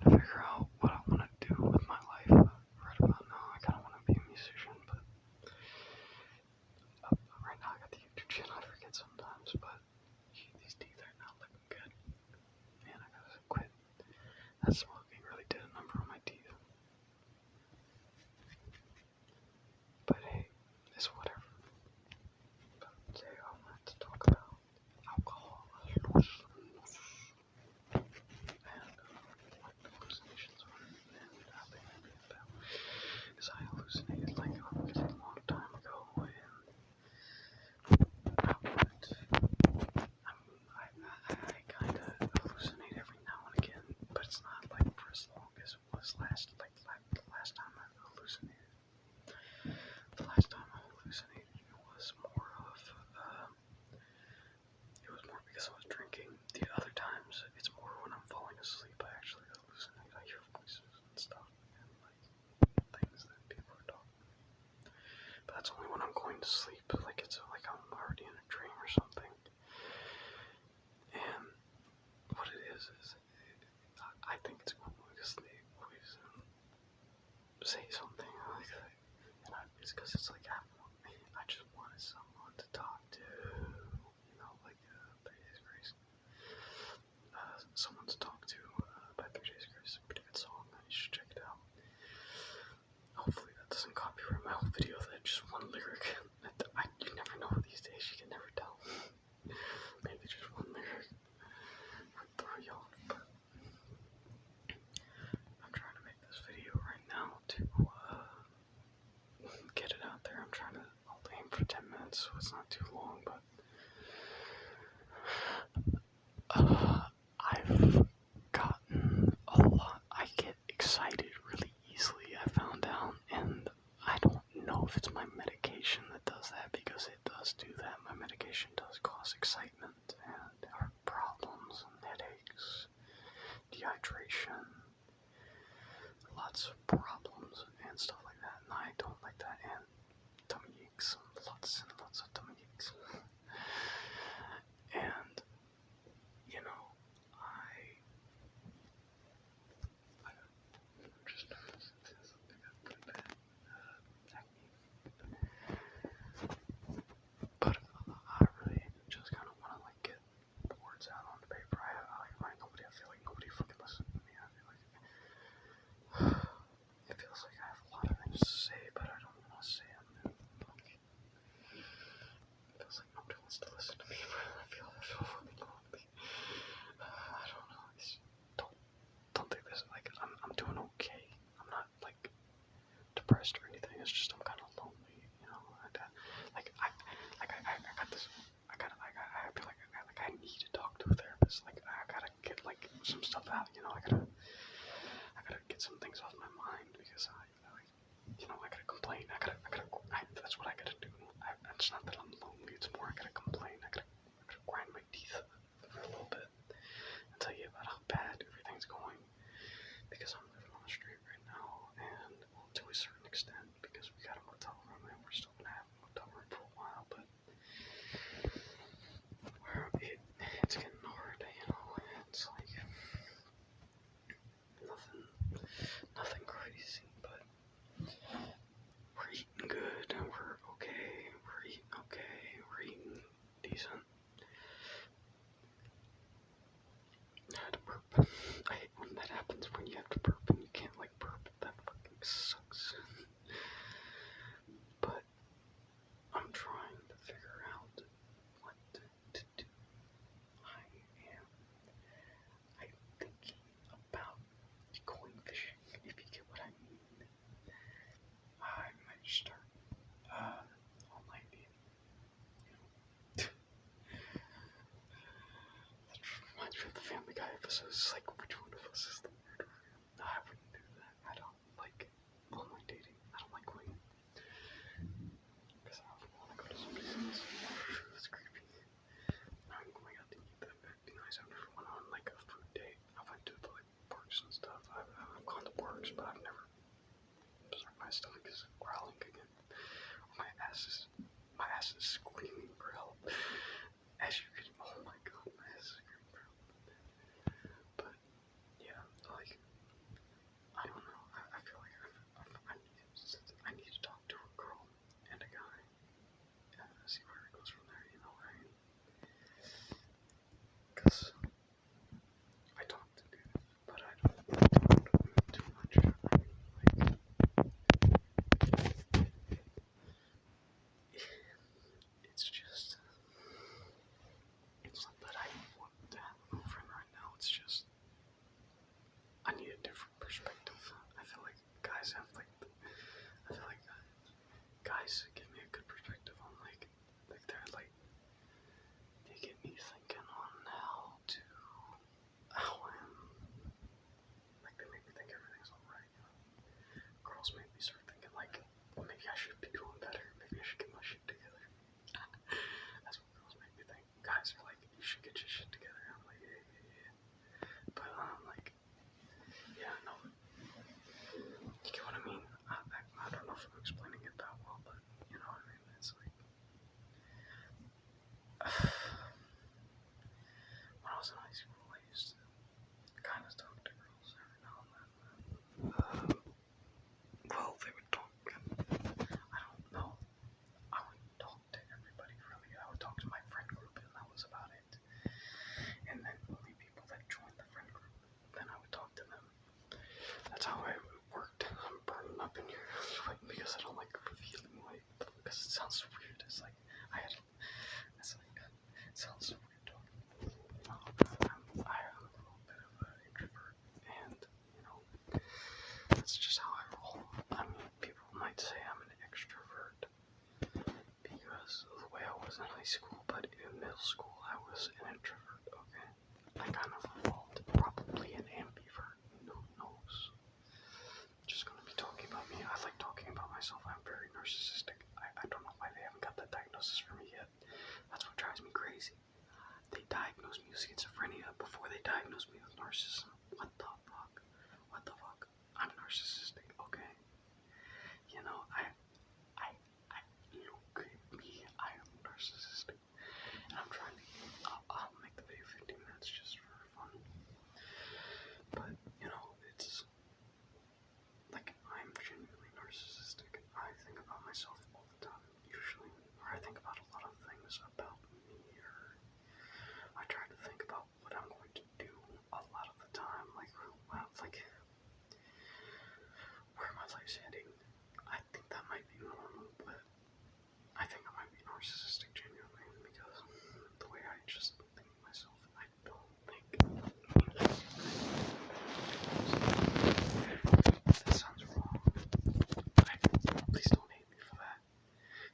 trying to figure out what I want to do with my life right about now. I kind of want to be a musician, but right now I got the YouTube channel. I forget sometimes, but these teeth are not looking good. Man, I gotta quit. That smoking really did a number on my teeth. But hey, it's whatever. But today I wanted to talk about alcohol and what hallucinations are and how they can be about. Because I hallucinated like a really long time ago, and I kind of hallucinate every now and again, but it's not like for as long as it was the last time I hallucinated. The last time I hallucinated was more of, it was more because I was drinking. The other times, it's more when I'm falling asleep, I actually hallucinate. I hear voices and stuff, and like things that people are talking. But that's only when I'm going to sleep, like it's like I'm already in a dream or something. And what it is I think it's cool because they always say something like that, and it's because it's like I just wanted someone to talk to, like 30 Days Grace. Someone to talk to by 30 Days Grace. Pretty good song. You should check it out. Hopefully that doesn't copyright my whole video. That just one lyric. You never know these days. You can never tell. Maybe just one lyric would throw you off. But I'm trying to make this video right now to get it out there. I'll aim for 10 minutes, so it's not too long. But I've gotten a lot. I get excited really easily, I found out, and I don't know if it's my medication that does that, because it does do that. My medication does cause excitement and heart problems and headaches, dehydration, lots of problems and stuff like that, and I don't like that, and tummy aches, lots and lots of tummy aches. And but I really just kind of want to get the words out on the paper. I feel like nobody fucking listens to me. I feel like it feels like I have a lot of things to say, but I don't want to say them. It feels like nobody wants to listen to me, but I feel fucking lonely. I don't know. Don't think this. I'm doing okay. I'm not depressed or anything. It's just I'm kind of lonely, I got this. I feel like I need to talk to a therapist. I gotta get some stuff out. I gotta get some things off my mind, because I gotta complain. That's what I gotta do. It's not that I'm lonely. It's more I gotta complain. I gotta grind my teeth for a little bit and tell you about how bad everything's going, because I'm living on the street right now, and to a certain extent, because we got a motel room, and we're still gonna have a motel room for a while, but it's getting hard, it's like nothing crazy, but we're eating good, and we're okay, we're eating decent. I had to burp. I hate when that happens, when you have to burp and you can't burp. That fucking sucks. But I'm trying to figure out what to do. I'm thinking about going fishing, if you get what I mean. I might start online dating. That reminds me of the Family Guy episode. It's like, which one of us is the murderer? No, I wouldn't do that. I don't like online dating. I don't like going, because I don't want to go to somebody's house. That's creepy. I'm going out to eat. That would be nice. I've never went on a food date. I went to the parks and stuff. I've gone to parks, but I've never. My stomach is growling again. My ass is screaming for help. As you can, oh my god, my ass is screaming for help. But yeah, was in high school, I used to kind of talk to girls every now and then. Well, they would talk. I don't know. I would talk to everybody really. I would talk to my friend group, and that was about it. And then only people that joined the friend group, then I would talk to them. That's how it worked. I'm burning up in here because I don't like revealing because it sounds weird. It's like it sounds so weird talking. I am a little bit of an introvert, and that's just how I roll. I mean, people might say I'm an extrovert because of the way I was in high school, but in middle school I was an introvert. Okay, I kind of evolved, probably an ambivert. Who knows? Just gonna be talking about me. I like talking about myself. I'm very narcissistic. I don't know why they haven't got that diagnosis for me yet. That's what drives me crazy. They diagnosed me with schizophrenia before they diagnosed me with narcissism. What the fuck? What the fuck? I'm narcissistic, okay? Look at me. I am narcissistic. And I'm trying to, I'll make the video 15 minutes just for fun. But, it's like, I'm genuinely narcissistic. I think about myself all the time, usually. Or I think about a lot of things about me, or I try to think about what I'm going to do a lot of the time. Like, where my life's heading. I think that might be normal, but I think I might be narcissistic genuinely because the way I just think of myself, I don't think. That sounds wrong. Please don't hate me for that,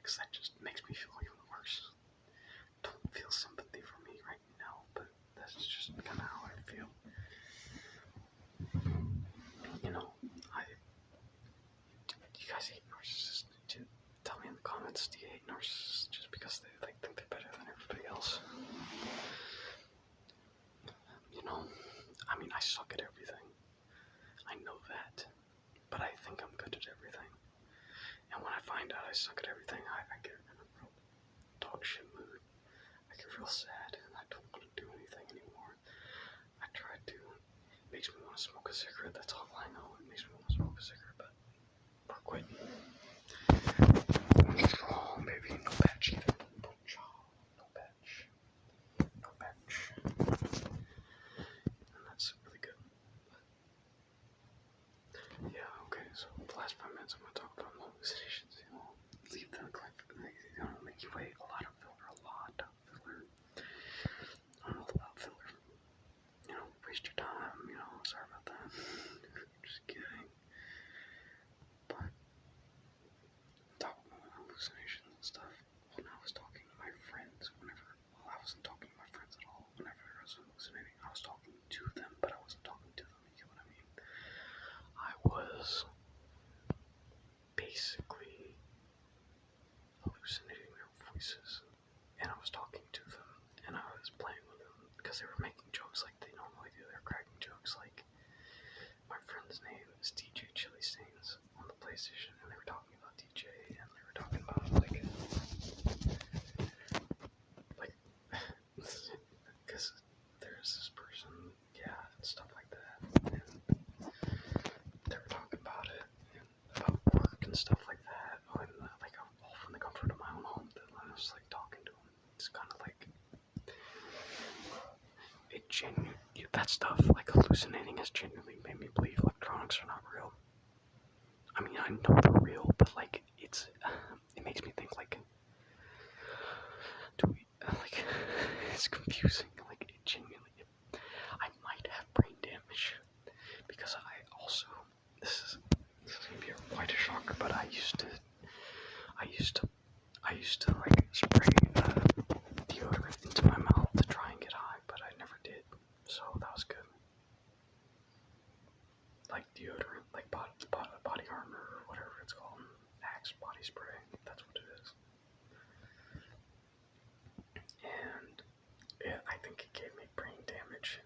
because that just makes me feel even worse. Don't feel sympathy for me right now, but that's just kind of how I feel. You guys hate narcissists? Tell me in the comments, do you hate narcissists just because they think they're better than everybody else? I mean, I suck at everything. I know that. But I think I'm good at everything. And when I find out I suck at everything, I get in a real dog shit mood. I get real sad, and I don't want to do anything anymore. I try to. It makes me want to smoke a cigarette, that's all I know. It makes me want to smoke a cigarette, but we're quitting. Oh, baby, no patch either. No patch. No patch. And that's really good. Yeah, okay, so the last 5 minutes I'm going to talk about hallucinations, leave the clip, make you wait, a lot of filler. I'm all about filler. Waste your time, sorry about that. Just kidding. But, talk about hallucinations and stuff. When I was talking to my friends, I wasn't talking to my friends at all. Whenever I was hallucinating, I was talking to them, but I wasn't talking to them, you get what I mean? I was basically hallucinating their voices, and I was talking to them, and I was playing with them, because they were making jokes like they normally do. They're cracking jokes like, my friend's name is DJ Chili Stains on the PlayStation, and they were talking about DJ, and they were talking about, because there's this person, and stuff like that, and they were talking about it, and about work and stuff like that, and all from the comfort of my own home, then I was talking to them. It's kind of that stuff, hallucinating, has genuinely made me believe electronics are not real. I mean, I know they're real, but it makes me think it's confusing. It genuinely, I might have brain damage because this is gonna be quite a shocker, but I used to spray deodorant into my mouth to try and get high, but I never did, so that was good. Deodorant, body armor, or whatever it's called, Axe body spray, that's what it is. And I think it gave me brain damage,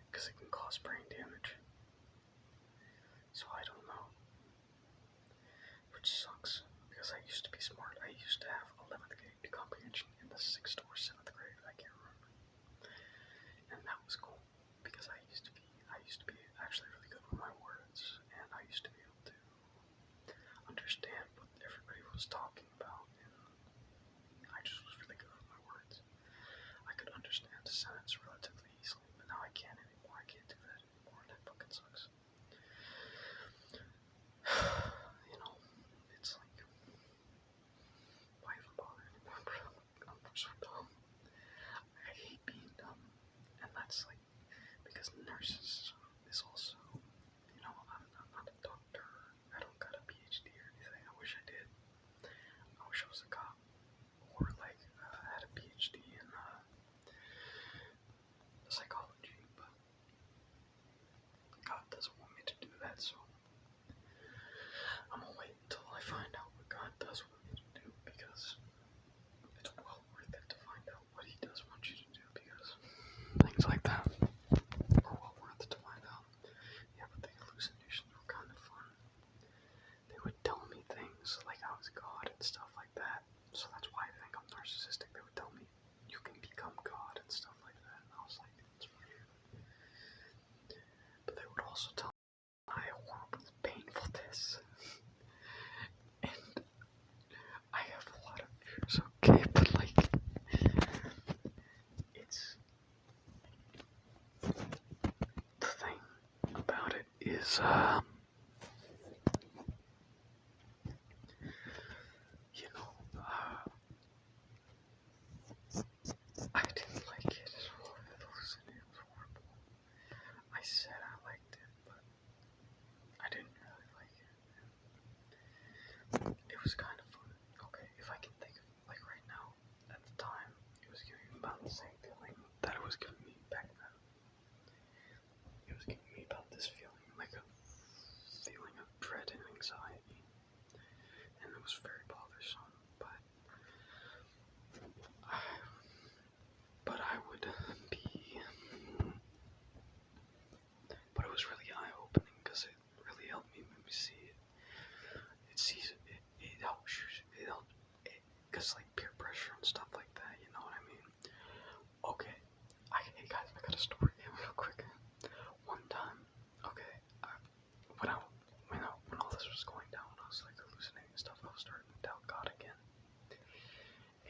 because it can cause brain damage. So I don't know, which sucks, because I used to be smart. I used to have 11th grade comprehension in the 6th or 7th grade, I can't remember. used to be actually really good with my words, and I used to be able to understand what everybody was talking about, and I just was really good with my words. I could understand a sentence relatively easily, but now I can't anymore. I can't do that anymore, and that fucking sucks. You know, it's like, why even bother anymore, bro? I'm so dumb. I hate being dumb, and that's like, because nurses is also, you know, I'm not a doctor. I don't got a PhD or anything. I wish I did. I wish I was a cop, or like had a PhD in psychology, but God doesn't want me to do that, so I'm gonna wait until I find out what God does want me to do, because it's well worth it to find out what He does want you to do, because things like that are well worth it to find out. Yeah, but the hallucinations were kind of fun. They would tell me things like I was God and stuff like that, so that's why I think I'm narcissistic. They would tell me, you can become God and stuff like that, and I was like, it's weird. But they would also tell me I horrible, painful this. And I have a lot of fears, okay, but like, it's, the thing about it is, you know, I didn't like it. It was horrible. I said I liked it, but I didn't really like it. It was kind of fun. Okay, if I can think of, like right now, at the time, it was giving me about the same feeling that it was giving me back then. It was giving me about this feeling, like a feeling of dread and anxiety. And it was very bothersome, but I would be, but it was really eye-opening, because it really helped me see it. It helps you, because like peer pressure and stuff like that, you know what I mean? Okay, hey guys, I got a story real quick. One time, okay, when all this was going down, when I was like hallucinating and stuff, I was starting to doubt God again.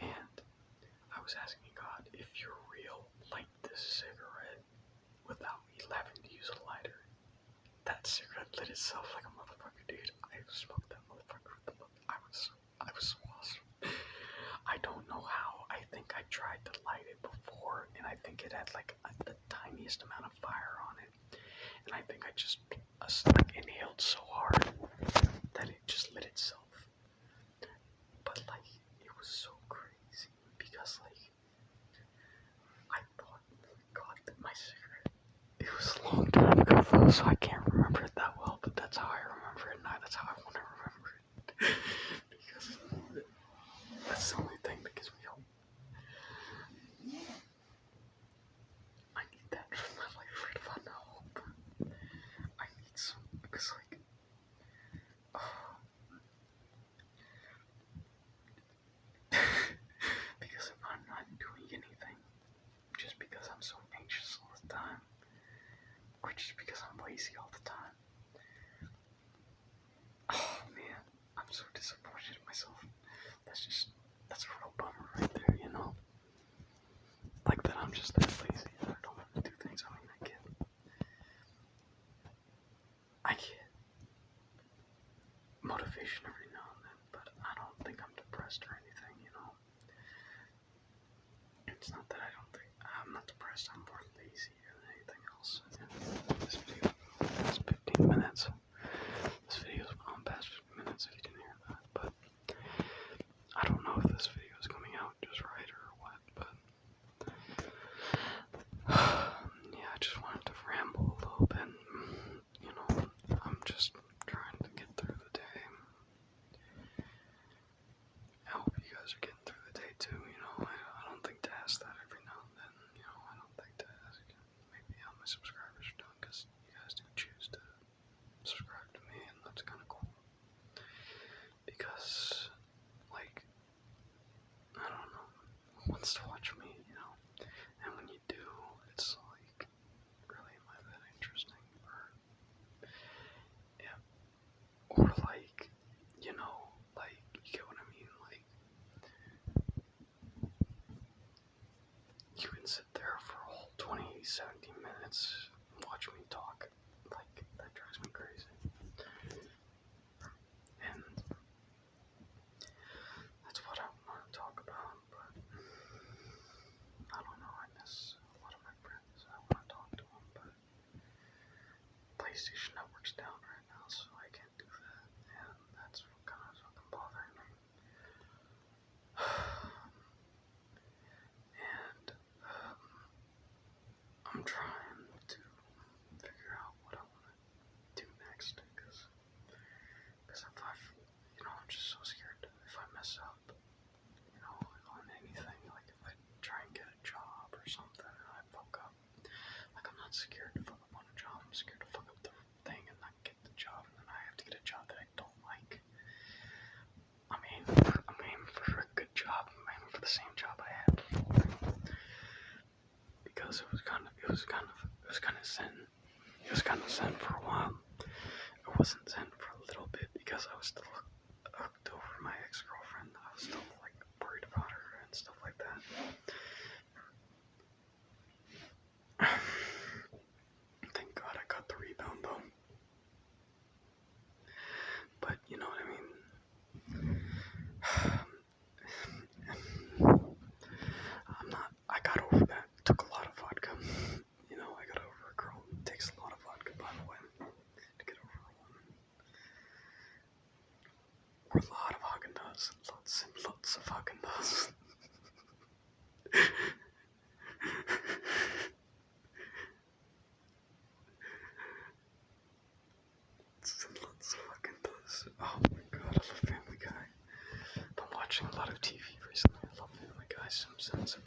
And I was asking God, if you're real, light this cigarette without me having to use a lighter. That cigarette lit itself like a motherfucker, dude. I smoked that motherfucker with the book. I was so awesome. I don't know how. I think I tried to light it before, and I think it had like the tiniest amount of fire on it. And I think I just inhaled so hard that it just lit itself. But like, it was so crazy, because like, I thought, God, that my cigarette, it was a long time ago though, so I can't remember it that well, but that's how I remember it, and that's how I want to remember it. Because that's the only thing that gives me hope. I need that in my life to find hope. I need some, because like, because if I'm not doing anything, just because I'm so anxious all the time, or just because I'm lazy all the time, oh man, I'm so disappointed in myself. That's a real bummer right there, you know? Like that I'm just that lazy that I don't want to do things. I mean, I get motivation every now and then, but I don't think I'm depressed or anything, you know? It's not that I'm not depressed, I'm more lazy than anything else. This video is 15 minutes. This video's on past 15 minutes if you didn't hear that, but I don't know if this video is coming out just right or what, but yeah, I just wanted to ramble a little bit. You know, I'm just trying to get through the day. I hope you guys are getting through the day too, you know. I don't think to ask that every now and then, you know. I don't think to ask maybe how my subscribers are doing, because you least 17 minutes and watch me talk. Like, that drives me crazy. And that's what I want to talk about, but I don't know, I miss a lot of my friends. I want to talk to them, but PlayStation Network's down right now, so I can't do that, and that's kind of fucking bothering me. And I'm trying to figure out what I want to do next, because if I'm just so scared if I mess up, on anything, like if I try and get a job or something and I fuck up, like I'm not scared to fuck up on a job, I'm scared to fuck up the thing and not get the job, and then I have to get a job that I don't like. I'm aiming for a good job, I'm aiming for the same job I had before, because it was kind of zen. It was kind of zen for a while. It wasn't zen for a little bit because I was still hooked over my ex-girlfriend. I was still like worried about her and stuff like that. Thank God I got the rebound though. But you know what I mean? I got over that. It took a lot of vodka. I got over a girl. It takes a lot of vodka, by the way, to get over a woman. Or a lot of Haagen-Dazs. Lots and lots of Haagen-Dazs. Lots of Haagen-Dazs. Oh my God, I love Family Guy. I've been watching a lot of TV recently. I love Family Guy, Simpsons,